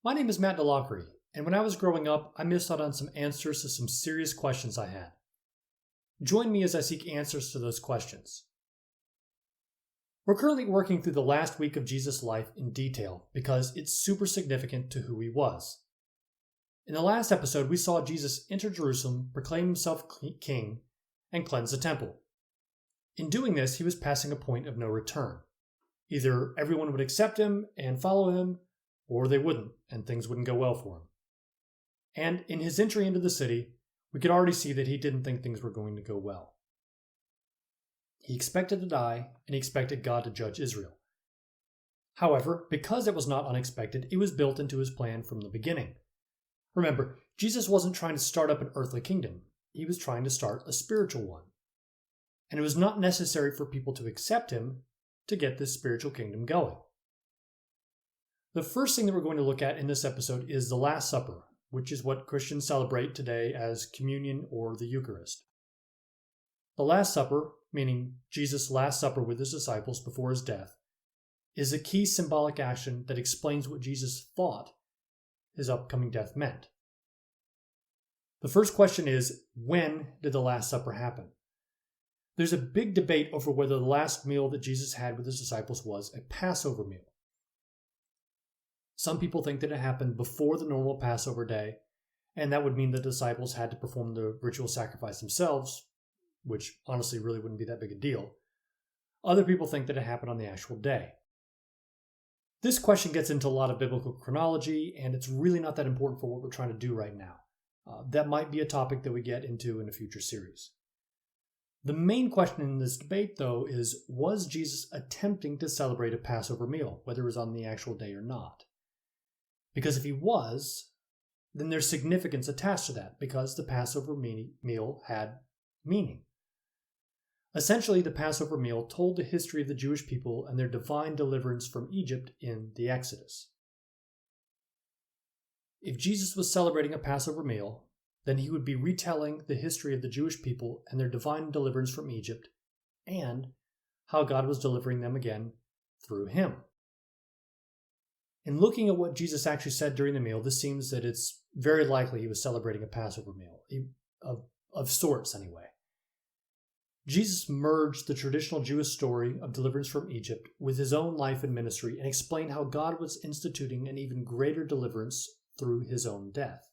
My name is Matt DeLockery, and when I was growing up, I missed out on some answers to some serious questions I had. Join me as I seek answers to those questions. We're currently working through the last week of Jesus' life in detail because it's super significant to who he was. In the last episode, we saw Jesus enter Jerusalem, proclaim himself king, and cleanse the temple. In doing this, he was passing a point of no return. Either everyone would accept him and follow him, or they wouldn't, and things wouldn't go well for him. And in his entry into the city, we could already see that he didn't think things were going to go well. He expected to die, and he expected God to judge Israel. However, because it was not unexpected, it was built into his plan from the beginning. Remember, Jesus wasn't trying to start up an earthly kingdom. He was trying to start a spiritual one. And it was not necessary for people to accept him to get this spiritual kingdom going. The first thing that we're going to look at in this episode is the Last Supper, which is what Christians celebrate today as communion or the Eucharist. The Last Supper, meaning Jesus' Last Supper with his disciples before his death, is a key symbolic action that explains what Jesus thought his upcoming death meant. The first question is, when did the Last Supper happen? There's a big debate over whether the last meal that Jesus had with his disciples was a Passover meal. Some people think that it happened before the normal Passover day, and that would mean the disciples had to perform the ritual sacrifice themselves, which honestly really wouldn't be that big a deal. Other people think that it happened on the actual day. This question gets into a lot of biblical chronology, and it's really not that important for what we're trying to do right now. That might be a topic that we get into in a future series. The main question in this debate, though, is was Jesus attempting to celebrate a Passover meal, whether it was on the actual day or not? Because if he was, then there's significance attached to that, because the Passover meal had meaning. Essentially, the Passover meal told the history of the Jewish people and their divine deliverance from Egypt in the Exodus. If Jesus was celebrating a Passover meal, then he would be retelling the history of the Jewish people and their divine deliverance from Egypt, and how God was delivering them again through him. In looking at what Jesus actually said during the meal, this seems that it's very likely he was celebrating a Passover meal, of sorts anyway. Jesus merged the traditional Jewish story of deliverance from Egypt with his own life and ministry and explained how God was instituting an even greater deliverance through his own death.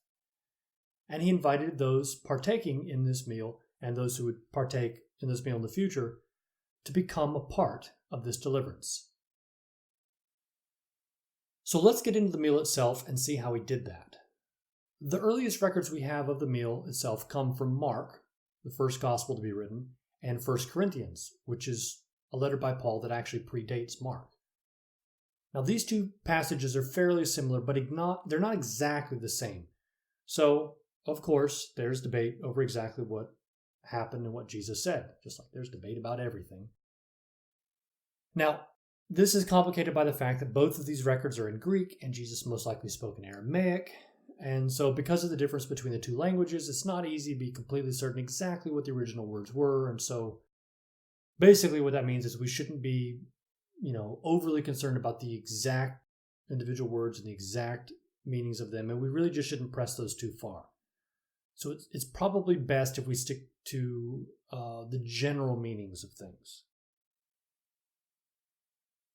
And he invited those partaking in this meal and those who would partake in this meal in the future to become a part of this deliverance. So let's get into the meal itself and see how he did that. The earliest records we have of the meal itself come from Mark, the first gospel to be written, and 1 Corinthians, which is a letter by Paul that actually predates Mark. Now these two passages are fairly similar, but they're not exactly the same. So, of course, there's debate over exactly what happened and what Jesus said, just like there's debate about everything. Now, this is complicated by the fact that both of these records are in Greek, and Jesus most likely spoke in Aramaic. And so because of the difference between the two languages, it's not easy to be completely certain exactly what the original words were. And so basically what that means is we shouldn't be, overly concerned about the exact individual words and the exact meanings of them. And we really just shouldn't press those too far. So it's probably best if we stick to the general meanings of things.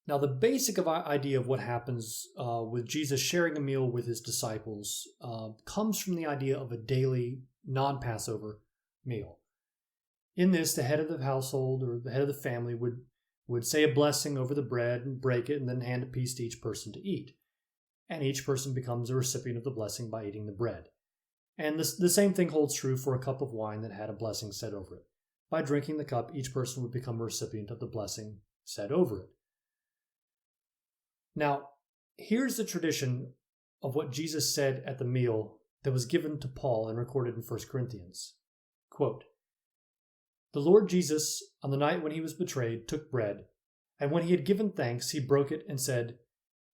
Now, the basic idea of what happens with Jesus sharing a meal with his disciples comes from the idea of a daily non-Passover meal. In this, the head of the household or the head of the family would say a blessing over the bread and break it and then hand a piece to each person to eat. And each person becomes a recipient of the blessing by eating the bread. And the same thing holds true for a cup of wine that had a blessing said over it. By drinking the cup, each person would become a recipient of the blessing said over it. Now, here's the tradition of what Jesus said at the meal that was given to Paul and recorded in 1 Corinthians. Quote, "The Lord Jesus, on the night when he was betrayed, took bread, and when he had given thanks, he broke it and said,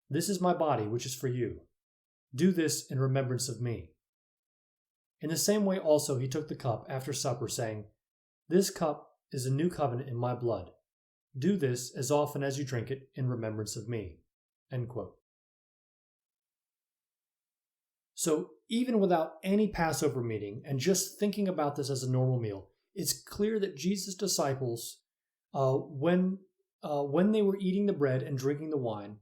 'This is my body, which is for you. Do this in remembrance of me.' In the same way also he took the cup after supper, saying, 'This cup is a new covenant in my blood. Do this as often as you drink it in remembrance of me.'" End quote. So even without any Passover meeting and just thinking about this as a normal meal, it's clear that Jesus' disciples, when they were eating the bread and drinking the wine,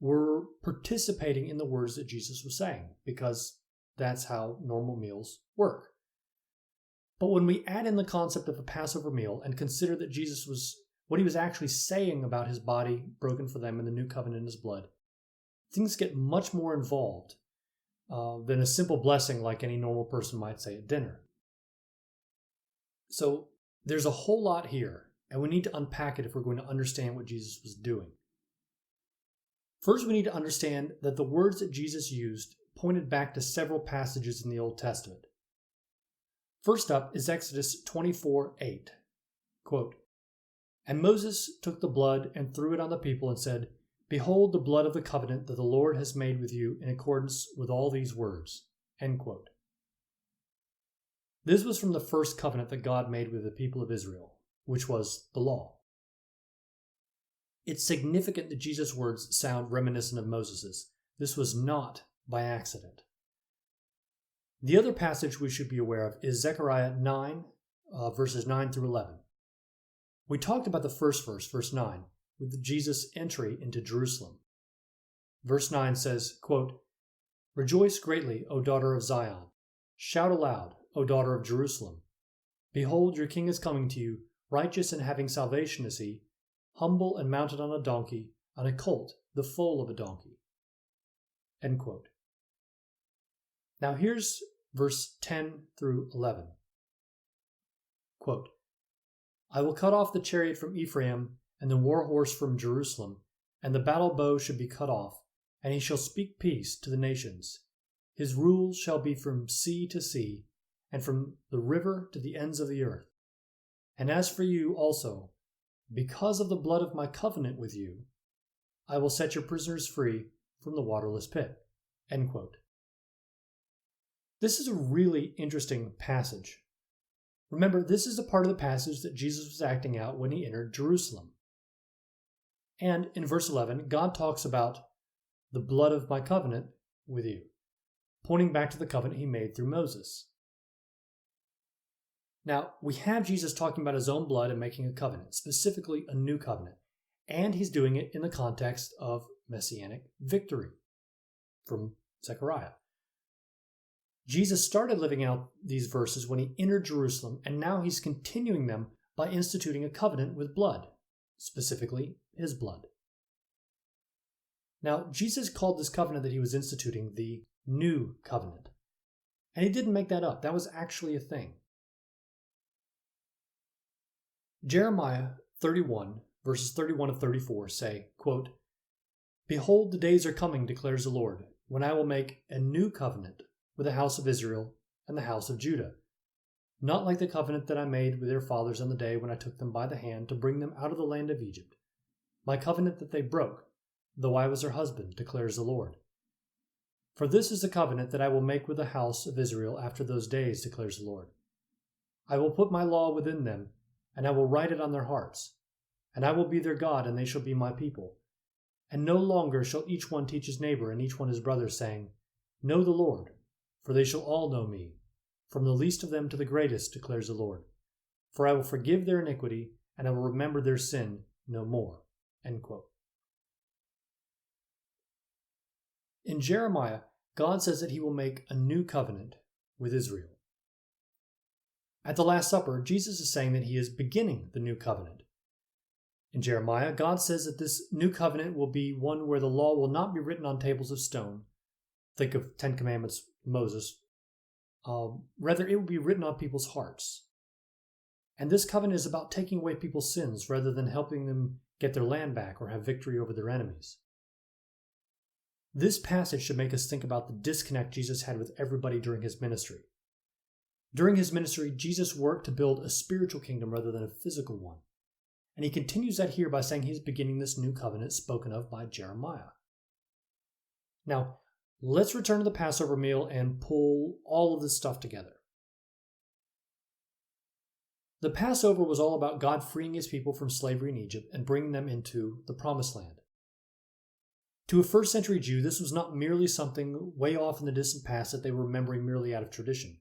were participating in the words that Jesus was saying, because that's how normal meals work. But when we add in the concept of a Passover meal and consider that what he was actually saying about his body broken for them and the new covenant in his blood, things get much more involved than a simple blessing like any normal person might say at dinner. So there's a whole lot here, and we need to unpack it if we're going to understand what Jesus was doing. First, we need to understand that the words that Jesus used pointed back to several passages in the Old Testament. First up is Exodus 24:8. Quote, "And Moses took the blood and threw it on the people and said, 'Behold the blood of the covenant that the Lord has made with you in accordance with all these words.'" End quote. This was from the first covenant that God made with the people of Israel, which was the law. It's significant that Jesus' words sound reminiscent of Moses's. This was not by accident. The other passage we should be aware of is Zechariah 9, verses 9 through 11. We talked about the first verse 9, with Jesus' entry into Jerusalem. Verse 9 says, quote, "Rejoice greatly, O daughter of Zion. Shout aloud, O daughter of Jerusalem. Behold, your king is coming to you, righteous and having salvation is he, humble and mounted on a donkey, on a colt, the foal of a donkey." End quote. Now here's verse 10 through 11. Quote, "I will cut off the chariot from Ephraim and the war horse from Jerusalem, and the battle bow should be cut off, and he shall speak peace to the nations. His rule shall be from sea to sea, and from the river to the ends of the earth. And as for you also, because of the blood of my covenant with you, I will set your prisoners free from the waterless pit." End quote. This is a really interesting passage. Remember, this is a part of the passage that Jesus was acting out when he entered Jerusalem. And in verse 11, God talks about the blood of my covenant with you, pointing back to the covenant he made through Moses. Now, we have Jesus talking about his own blood and making a covenant, specifically a new covenant, and he's doing it in the context of messianic victory from Zechariah. Jesus started living out these verses when he entered Jerusalem, and now he's continuing them by instituting a covenant with blood, specifically his blood. Now, Jesus called this covenant that he was instituting the New Covenant, and he didn't make that up. That was actually a thing. Jeremiah 31, verses 31 to 34 say, quote, "Behold, the days are coming, declares the Lord, when I will make a new covenant with the house of Israel and the house of Judah, not like the covenant that I made with their fathers on the day when I took them by the hand to bring them out of the land of Egypt, my covenant that they broke, though I was their husband, declares the Lord. For this is the covenant that I will make with the house of Israel after those days, declares the Lord. I will put my law within them, and I will write it on their hearts, and I will be their God, and they shall be my people. And no longer shall each one teach his neighbor and each one his brother, saying, Know the Lord, for they shall all know me, from the least of them to the greatest, declares the Lord. For I will forgive their iniquity, and I will remember their sin no more." End quote. In Jeremiah, God says that he will make a new covenant with Israel. At the Last Supper, Jesus is saying that he is beginning the new covenant. In Jeremiah, God says that this new covenant will be one where the law will not be written on tables of stone. Think of 10 Commandments, Moses. Rather, it will be written on people's hearts. And this covenant is about taking away people's sins rather than helping them get their land back or have victory over their enemies. This passage should make us think about the disconnect Jesus had with everybody during his ministry. During his ministry, Jesus worked to build a spiritual kingdom rather than a physical one. And he continues that here by saying he's beginning this new covenant spoken of by Jeremiah. Now, let's return to the Passover meal and pull all of this stuff together. The Passover was all about God freeing his people from slavery in Egypt and bringing them into the Promised Land. To a first century Jew, this was not merely something way off in the distant past that they were remembering merely out of tradition.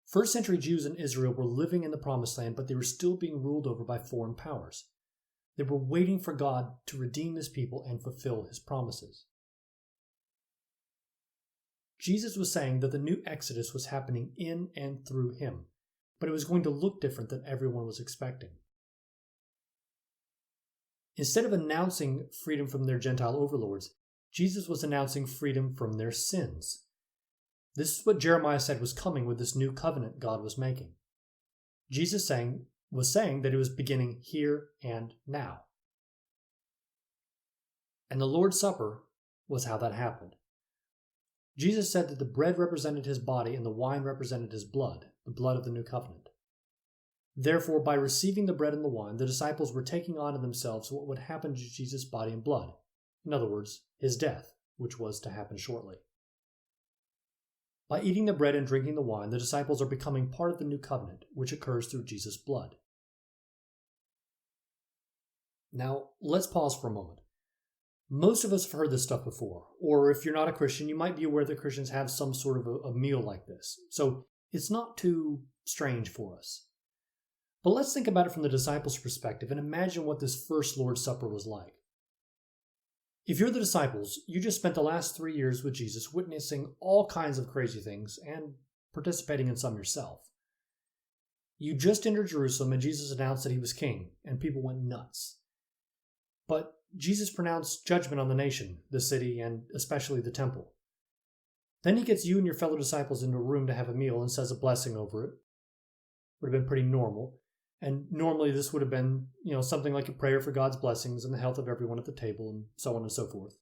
First century Jews in Israel were living in the Promised Land, but they were still being ruled over by foreign powers. They were waiting for God to redeem his people and fulfill his promises. Jesus was saying that the new Exodus was happening in and through him, but it was going to look different than everyone was expecting. Instead of announcing freedom from their Gentile overlords, Jesus was announcing freedom from their sins. This is what Jeremiah said was coming with this new covenant God was making. Jesus was saying that it was beginning here and now. And the Lord's Supper was how that happened. Jesus said that the bread represented his body and the wine represented his blood, the blood of the new covenant. Therefore, by receiving the bread and the wine, the disciples were taking on to themselves what would happen to Jesus' body and blood. In other words, his death, which was to happen shortly. By eating the bread and drinking the wine, the disciples are becoming part of the new covenant, which occurs through Jesus' blood. Now, let's pause for a moment. Most of us have heard this stuff before, or if you're not a Christian, you might be aware that Christians have some sort of a meal like this. So it's not too strange for us. But let's think about it from the disciples' perspective and imagine what this first Lord's Supper was like. If you're the disciples, you just spent the last 3 years with Jesus witnessing all kinds of crazy things and participating in some yourself. You just entered Jerusalem and Jesus announced that he was king, and people went nuts. But Jesus pronounced judgment on the nation, the city, and especially the temple. Then he gets you and your fellow disciples into a room to have a meal and says a blessing over it. Would have been pretty normal. And normally this would have been, something like a prayer for God's blessings and the health of everyone at the table and so on and so forth.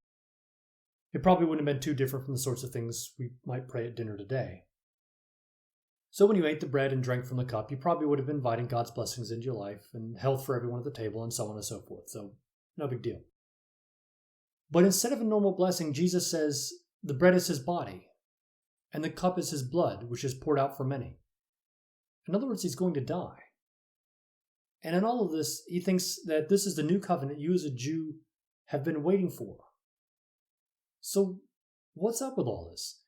It probably wouldn't have been too different from the sorts of things we might pray at dinner today. So when you ate the bread and drank from the cup, you probably would have been inviting God's blessings into your life and health for everyone at the table and so on and so forth. So no big deal. But instead of a normal blessing, Jesus says the bread is his body and the cup is his blood, which is poured out for many. In other words, he's going to die. And in all of this, he thinks that this is the new covenant you as a Jew have been waiting for. So what's up with all this?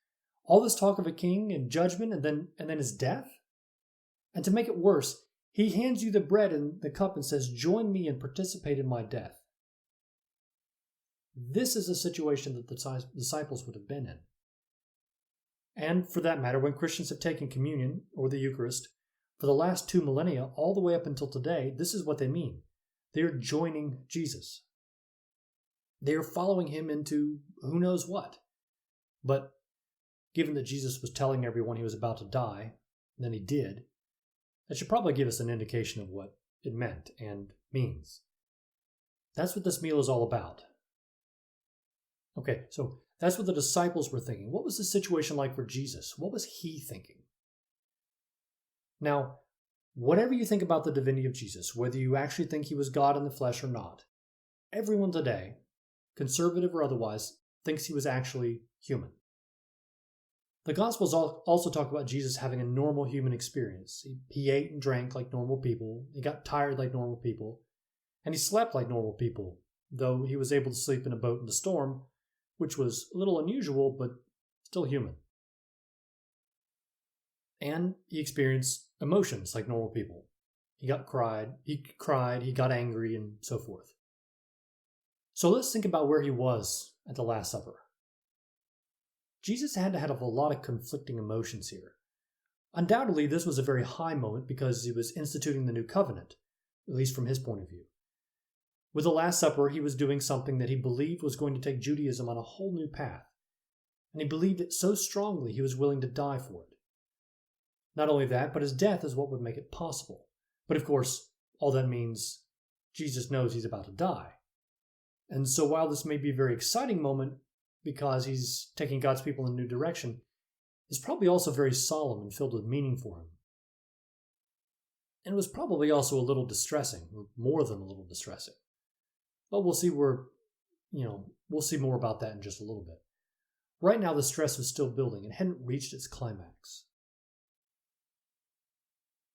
All this talk of a king and judgment and then his death? And to make it worse, he hands you the bread and the cup and says, "Join me and participate in my death." This is a situation that the disciples would have been in. And for that matter, when Christians have taken communion or the Eucharist, for the last 2 millennia, all the way up until today, this is what they mean. They are joining Jesus. They are following him into who knows what. But given that Jesus was telling everyone he was about to die, and then he did, that should probably give us an indication of what it meant and means. That's what this meal is all about. Okay, so that's what the disciples were thinking. What was the situation like for Jesus? What was he thinking? Now, whatever you think about the divinity of Jesus, whether you actually think he was God in the flesh or not, everyone today, conservative or otherwise, thinks he was actually human. The Gospels also talk about Jesus having a normal human experience. He ate and drank like normal people, he got tired like normal people, and he slept like normal people, though he was able to sleep in a boat in the storm, which was a little unusual, but still human. And he experienced emotions like normal people. He cried, he got angry, and so forth. So let's think about where he was at the Last Supper. Jesus had to have a lot of conflicting emotions here. Undoubtedly, this was a very high moment because he was instituting the new covenant, at least from his point of view. With the Last Supper, he was doing something that he believed was going to take Judaism on a whole new path. And he believed it so strongly he was willing to die for it. Not only that, but his death is what would make it possible. But of course, all that means Jesus knows he's about to die. And so while this may be a very exciting moment because he's taking God's people in a new direction, it's probably also very solemn and filled with meaning for him. And it was probably also a little distressing, or more than a little distressing. But we'll see we'll see more about that in just a little bit. Right now, the stress was still building and hadn't reached its climax.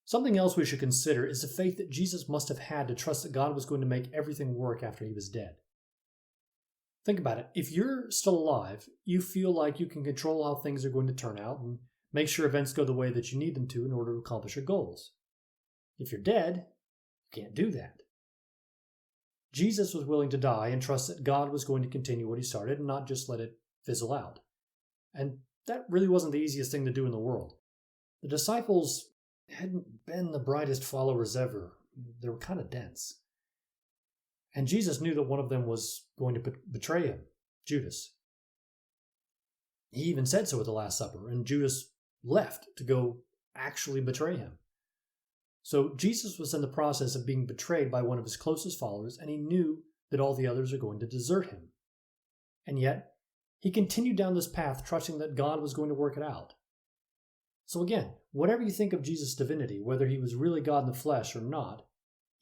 Something else we should consider is the faith that Jesus must have had to trust that God was going to make everything work after he was dead. Think about it. If you're still alive, you feel like you can control how things are going to turn out and make sure events go the way that you need them to in order to accomplish your goals. If you're dead, you can't do that. Jesus was willing to die and trust that God was going to continue what he started and not just let it fizzle out. And that really wasn't the easiest thing to do in the world. The disciples hadn't been the brightest followers ever. They were kind of dense. And Jesus knew that one of them was going to betray him, Judas. He even said so at the Last Supper, and Judas left to go actually betray him. So Jesus was in the process of being betrayed by one of his closest followers, and he knew that all the others are going to desert him. And yet, he continued down this path, trusting that God was going to work it out. So again, whatever you think of Jesus' divinity, whether he was really God in the flesh or not,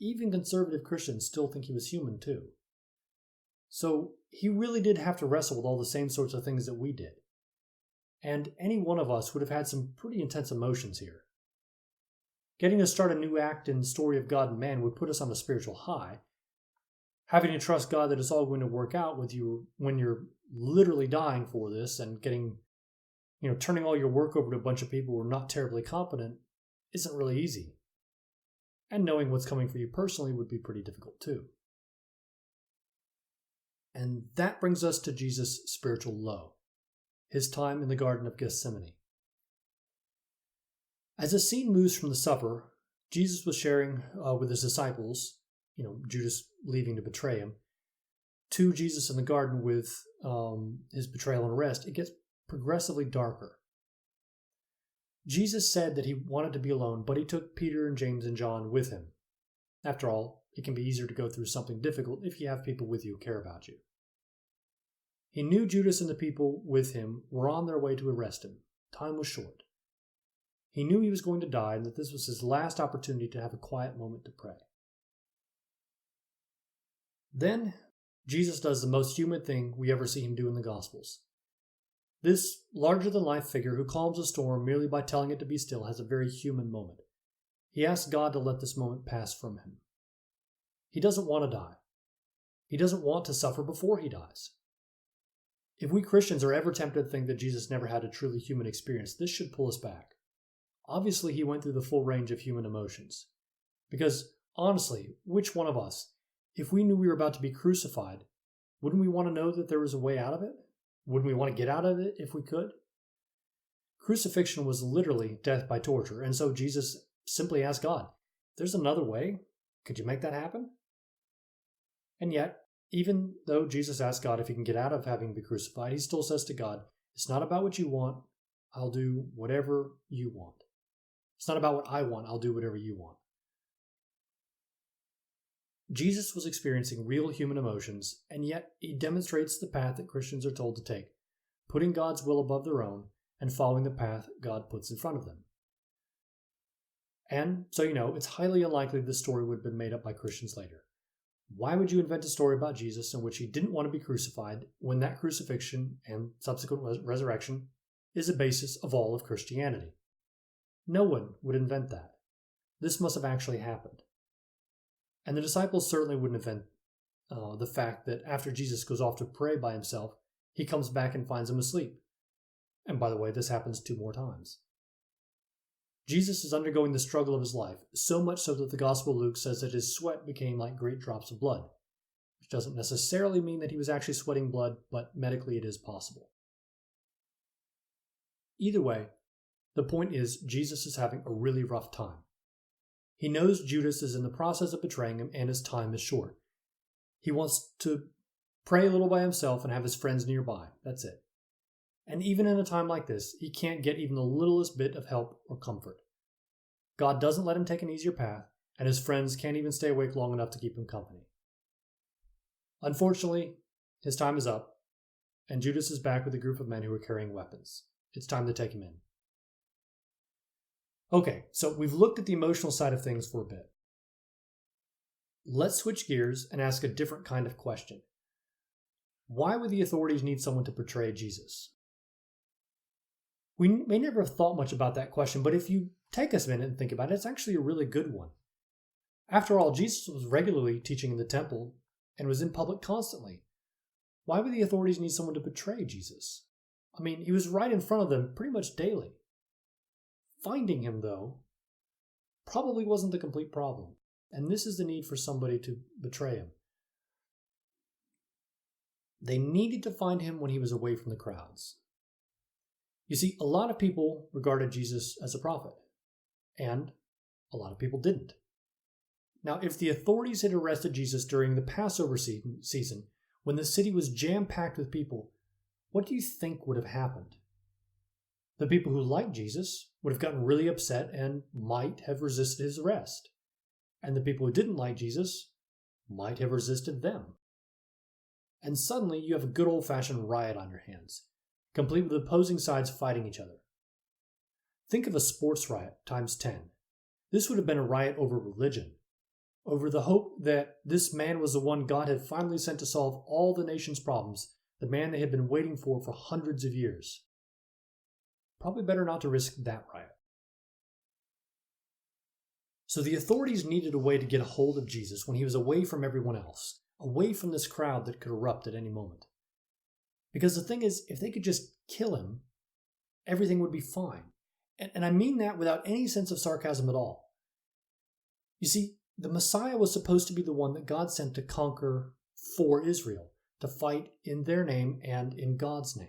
even conservative Christians still think he was human too. So he really did have to wrestle with all the same sorts of things that we did. And any one of us would have had some pretty intense emotions here. Getting to start a new act in the story of God and man would put us on a spiritual high. Having to trust God that it's all going to work out with you when you're literally dying for this and turning all your work over to a bunch of people who are not terribly competent isn't really easy. And knowing what's coming for you personally would be pretty difficult too. And that brings us to Jesus' spiritual low, his time in the Garden of Gethsemane. As the scene moves from the supper, Jesus was sharing with his disciples, Judas leaving to betray him, to Jesus in the garden with his betrayal and arrest. It gets progressively darker. Jesus said that he wanted to be alone, but he took Peter and James and John with him. After all, it can be easier to go through something difficult if you have people with you who care about you. He knew Judas and the people with him were on their way to arrest him. Time was short. He knew he was going to die and that this was his last opportunity to have a quiet moment to pray. Then, Jesus does the most human thing we ever see him do in the Gospels. This larger-than-life figure who calms a storm merely by telling it to be still has a very human moment. He asks God to let this moment pass from him. He doesn't want to die. He doesn't want to suffer before he dies. If we Christians are ever tempted to think that Jesus never had a truly human experience, this should pull us back. Obviously, he went through the full range of human emotions. Because, honestly, which one of us, if we knew we were about to be crucified, wouldn't we want to know that there was a way out of it? Wouldn't we want to get out of it if we could? Crucifixion was literally death by torture, and so Jesus simply asked God, "There's another way. Could you make that happen?" And yet, even though Jesus asked God if he can get out of having to be crucified, he still says to God, "It's not about what you want. I'll do whatever you want. It's not about what I want. I'll do whatever you want." Jesus was experiencing real human emotions, and yet he demonstrates the path that Christians are told to take, putting God's will above their own and following the path God puts in front of them. And so it's highly unlikely this story would have been made up by Christians later. Why would you invent a story about Jesus in which he didn't want to be crucified when that crucifixion and subsequent resurrection is the basis of all of Christianity? No one would invent that. This must have actually happened. And the disciples certainly wouldn't invent the fact that after Jesus goes off to pray by himself, he comes back and finds him asleep. And by the way, this happens 2 more times. Jesus is undergoing the struggle of his life, so much so that the Gospel of Luke says that his sweat became like great drops of blood, which doesn't necessarily mean that he was actually sweating blood, but medically it is possible. Either way, the point is Jesus is having a really rough time. He knows Judas is in the process of betraying him and his time is short. He wants to pray a little by himself and have his friends nearby. That's it. And even in a time like this, he can't get even the littlest bit of help or comfort. God doesn't let him take an easier path, and his friends can't even stay awake long enough to keep him company. Unfortunately, his time is up, and Judas is back with a group of men who are carrying weapons. It's time to take him in. Okay, so we've looked at the emotional side of things for a bit. Let's switch gears and ask a different kind of question. Why would the authorities need someone to betray Jesus? We may never have thought much about that question, but if you take a minute and think about it, it's actually a really good one. After all, Jesus was regularly teaching in the temple and was in public constantly. Why would the authorities need someone to betray Jesus? I mean, he was right in front of them pretty much daily. Finding him, though, probably wasn't the complete problem. And this is the need for somebody to betray him. They needed to find him when he was away from the crowds. You see, a lot of people regarded Jesus as a prophet, and a lot of people didn't. Now, if the authorities had arrested Jesus during the Passover season, when the city was jam-packed with people, what do you think would have happened? The people who liked Jesus would have gotten really upset and might have resisted his arrest. And the people who didn't like Jesus might have resisted them. And suddenly you have a good old-fashioned riot on your hands, complete with opposing sides fighting each other. Think of a sports riot times 10. This would have been a riot over religion, over the hope that this man was the one God had finally sent to solve all the nation's problems, the man they had been waiting for hundreds of years. Probably better not to risk that riot. So the authorities needed a way to get a hold of Jesus when he was away from everyone else, away from this crowd that could erupt at any moment. Because the thing is, if they could just kill him, everything would be fine. And I mean that without any sense of sarcasm at all. You see, the Messiah was supposed to be the one that God sent to conquer for Israel, to fight in their name and in God's name.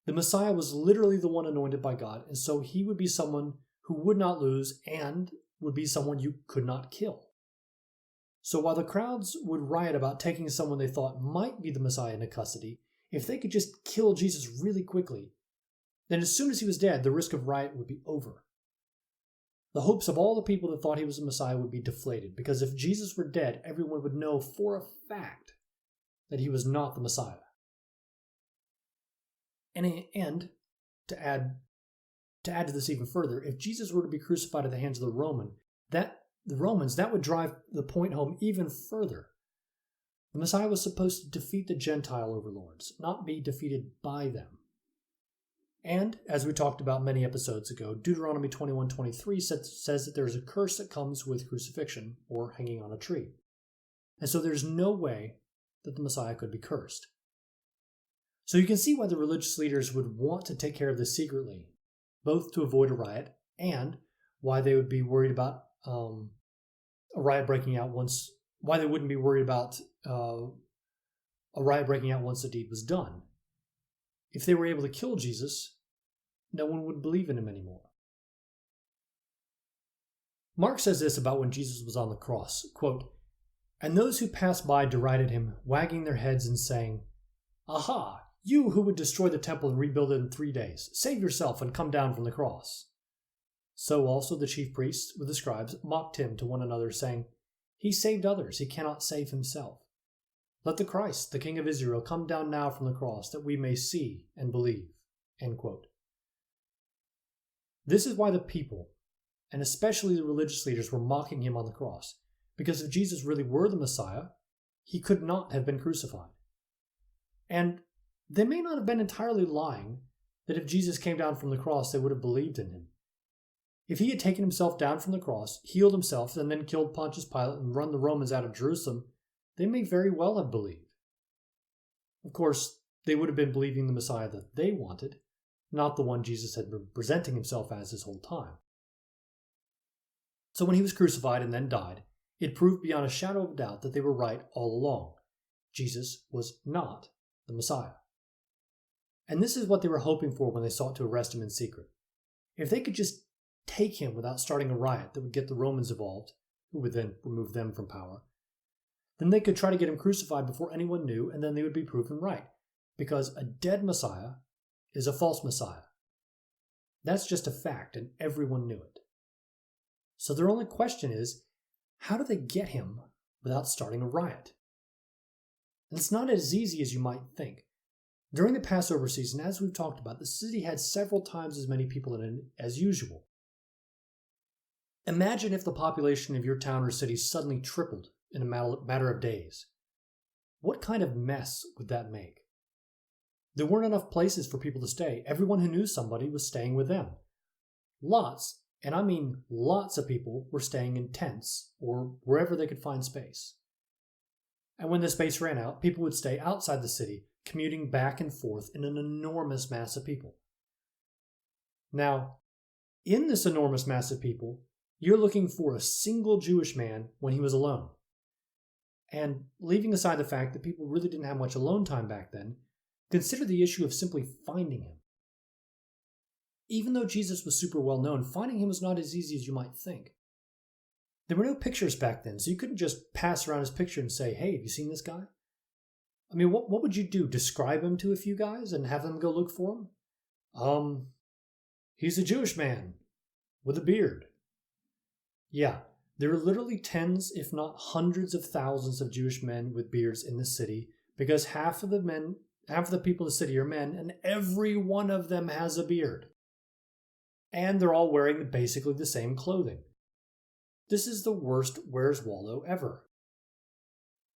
The Messiah was literally the one anointed by God, and so he would be someone who would not lose and would be someone you could not kill. So while the crowds would riot about taking someone they thought might be the Messiah into custody, if they could just kill Jesus really quickly, then as soon as he was dead, the risk of riot would be over. The hopes of all the people that thought he was the Messiah would be deflated, because if Jesus were dead, everyone would know for a fact that he was not the Messiah. And to add to this even further, if Jesus were to be crucified at the hands of the Romans, that would drive the point home even further. The Messiah was supposed to defeat the Gentile overlords, not be defeated by them. And, as we talked about many episodes ago, Deuteronomy 21:23 says that there is a curse that comes with crucifixion or hanging on a tree. And so there's no way that the Messiah could be cursed. So you can see why the religious leaders would want to take care of this secretly, both to avoid a riot and why they would be worried about a riot breaking out why they wouldn't be worried about a riot breaking out once the deed was done. If they were able to kill Jesus, no one would believe in him anymore. Mark says this about when Jesus was on the cross, quote, "And those who passed by derided him, wagging their heads and saying, 'Aha, you who would destroy the temple and rebuild it in 3 days, save yourself and come down from the cross.' So also the chief priests with the scribes mocked him to one another, saying, 'He saved others, he cannot save himself. Let the Christ, the King of Israel, come down now from the cross, that we may see and believe.'" End quote. This is why the people, and especially the religious leaders, were mocking him on the cross, because if Jesus really were the Messiah, he could not have been crucified. And they may not have been entirely lying that if Jesus came down from the cross, they would have believed in him. If he had taken himself down from the cross, healed himself, and then killed Pontius Pilate and run the Romans out of Jerusalem, they may very well have believed. Of course, they would have been believing the Messiah that they wanted, not the one Jesus had been presenting himself as this whole time. So when he was crucified and then died, it proved beyond a shadow of a doubt that they were right all along. Jesus was not the Messiah. And this is what they were hoping for when they sought to arrest him in secret. If they could just take him without starting a riot that would get the Romans involved, who would then remove them from power, then they could try to get him crucified before anyone knew, and then they would be proven right, because a dead Messiah is a false Messiah. That's just a fact, and everyone knew it. So their only question is, how do they get him without starting a riot? And it's not as easy as you might think. During the Passover season, as we've talked about, the city had several times as many people in it as usual. Imagine if the population of your town or city suddenly tripled in a matter of days. What kind of mess would that make? There weren't enough places for people to stay. Everyone who knew somebody was staying with them. Lots, and I mean lots of people, were staying in tents or wherever they could find space. And when the space ran out, people would stay outside the city, commuting back and forth in an enormous mass of people. Now, in this enormous mass of people, you're looking for a single Jewish man when he was alone. And leaving aside the fact that people really didn't have much alone time back then, consider the issue of simply finding him. Even though Jesus was super well known, finding him was not as easy as you might think. There were no pictures back then, so you couldn't just pass around his picture and say, hey, have you seen this guy? I mean, what would you do? Describe him to a few guys and have them go look for him? He's a Jewish man with a beard. Yeah, there are literally tens, if not hundreds of thousands of Jewish men with beards in the city because half of the people in the city are men, and every one of them has a beard. And they're all wearing basically the same clothing. This is the worst Where's Waldo ever.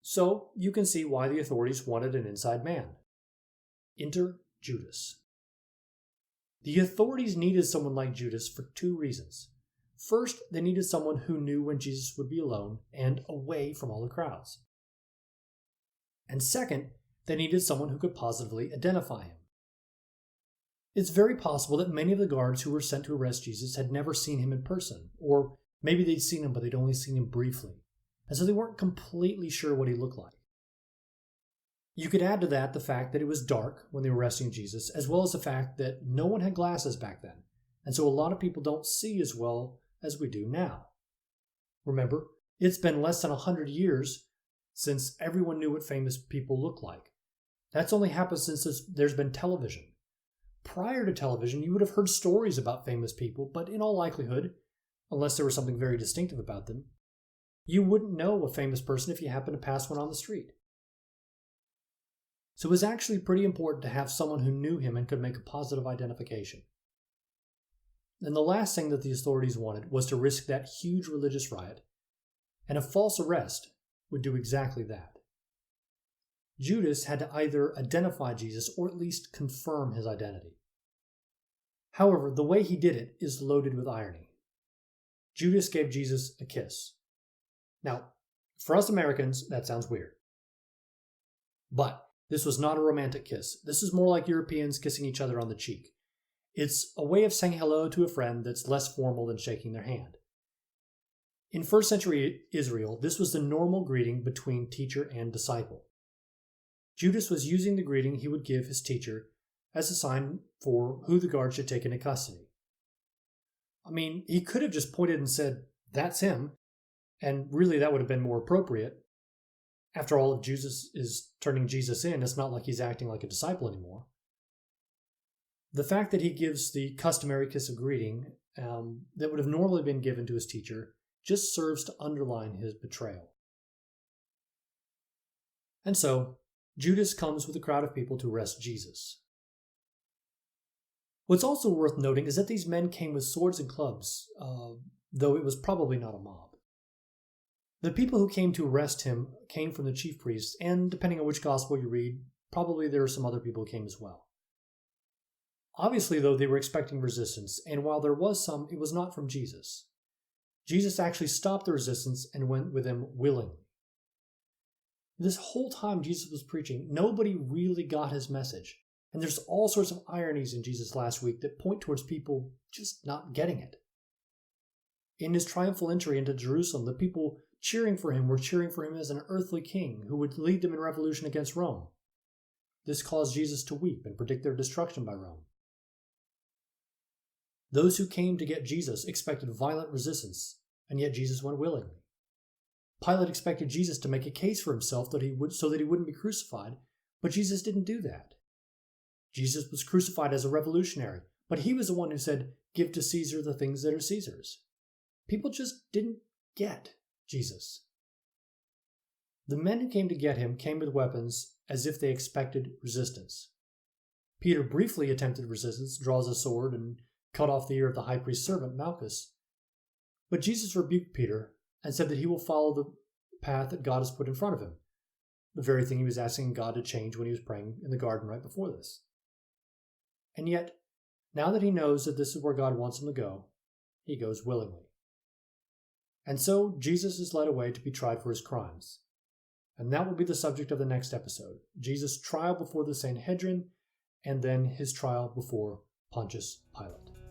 So you can see why the authorities wanted an inside man. Enter Judas. The authorities needed someone like Judas for two reasons. First, they needed someone who knew when Jesus would be alone and away from all the crowds. And second, they needed someone who could positively identify him. It's very possible that many of the guards who were sent to arrest Jesus had never seen him in person, or maybe they'd seen him but they'd only seen him briefly, and so they weren't completely sure what he looked like. You could add to that the fact that it was dark when they were arresting Jesus, as well as the fact that no one had glasses back then, and so a lot of people don't see as well as we do now. Remember, it's been less than 100 years since everyone knew what famous people look like. That's only happened since there's been television. Prior to television, you would have heard stories about famous people, but in all likelihood, unless there was something very distinctive about them, you wouldn't know a famous person if you happened to pass one on the street. So it was actually pretty important to have someone who knew him and could make a positive identification. And the last thing that the authorities wanted was to risk that huge religious riot, and a false arrest would do exactly that. Judas had to either identify Jesus or at least confirm his identity. However, the way he did it is loaded with irony. Judas gave Jesus a kiss. Now, for us Americans, that sounds weird. But this was not a romantic kiss. This is more like Europeans kissing each other on the cheek. It's a way of saying hello to a friend that's less formal than shaking their hand. In first century Israel, this was the normal greeting between teacher and disciple. Judas was using the greeting he would give his teacher as a sign for who the guard should take into custody. I mean, he could have just pointed and said, "That's him," and really that would have been more appropriate. After all, if Jesus is turning Jesus in, it's not like he's acting like a disciple anymore. The fact that he gives the customary kiss of greeting that would have normally been given to his teacher just serves to underline his betrayal. And so, Judas comes with a crowd of people to arrest Jesus. What's also worth noting is that these men came with swords and clubs, though it was probably not a mob. The people who came to arrest him came from the chief priests, and depending on which gospel you read, probably there are some other people who came as well. Obviously, though, they were expecting resistance, and while there was some, it was not from Jesus. Jesus actually stopped the resistance and went with them willingly. This whole time Jesus was preaching, nobody really got his message. And there's all sorts of ironies in Jesus last week that point towards people just not getting it. In his triumphal entry into Jerusalem, the people cheering for him were cheering for him as an earthly king who would lead them in revolution against Rome. This caused Jesus to weep and predict their destruction by Rome. Those who came to get Jesus expected violent resistance, and yet Jesus went willingly. Pilate expected Jesus to make a case for himself so that he wouldn't be crucified, but Jesus didn't do that. Jesus was crucified as a revolutionary, but he was the one who said, "Give to Caesar the things that are Caesar's." People just didn't get Jesus. The men who came to get him came with weapons as if they expected resistance. Peter briefly attempted resistance, draws a sword, and cut off the ear of the high priest's servant, Malchus. But Jesus rebuked Peter and said that he will follow the path that God has put in front of him, the very thing he was asking God to change when he was praying in the garden right before this. And yet, now that he knows that this is where God wants him to go, he goes willingly. And so, Jesus is led away to be tried for his crimes. And that will be the subject of the next episode: Jesus' trial before the Sanhedrin, and then his trial before Pontius Pilate.